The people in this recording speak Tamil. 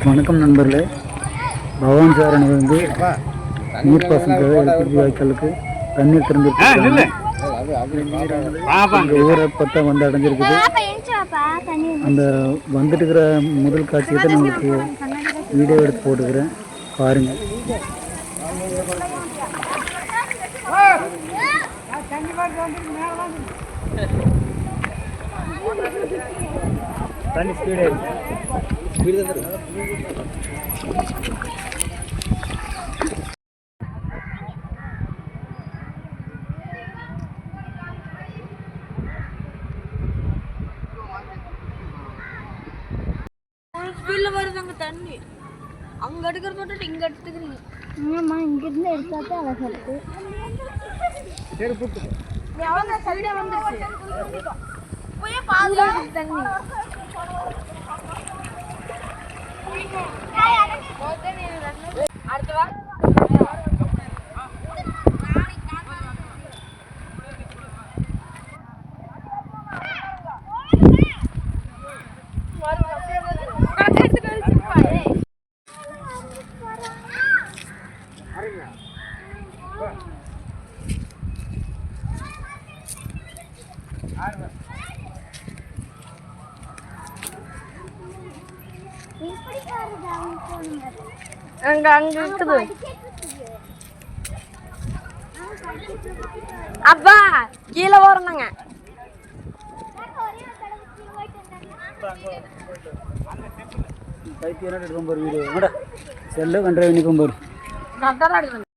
வணக்கம் நண்பர்களே. பவானி சாரணி வந்து நீர்ப்பாசனத்துக்காக எல்பிஜி வாய்க்காலுக்கு தண்ணீர் திறந்துருக்காங்க. இந்த ஊரை பக்கம் வந்து அடைஞ்சிருக்குது. அந்த வந்துட்டு இருக்கிற முதல் காட்சியை தான் உங்களுக்கு வீடியோ எடுத்து போட்டுக்கிறேன், பாருங்கள். தண்ணி ஸ்பீடு வருதுங்க தண்ணி. அங்க எடுக்கிறத விட்டுட்டு இங்க எடுத்துக்கிறீங்க. ஆமா, இங்க இருந்து எடுத்தாதான் அழகா இருக்கு. சரி புட்டு எவங்க சைடே வந்துருச்சு. போய் பாருங்க தண்ணி. அடுத்து வா. அங்க அங்க இருக்குது. அப்பா கீழே வரணுங்க. பைத்தியம் எடுக்கும் பாரு, வீடியோ செல்லு கண்ட நிற்கும் பாரு.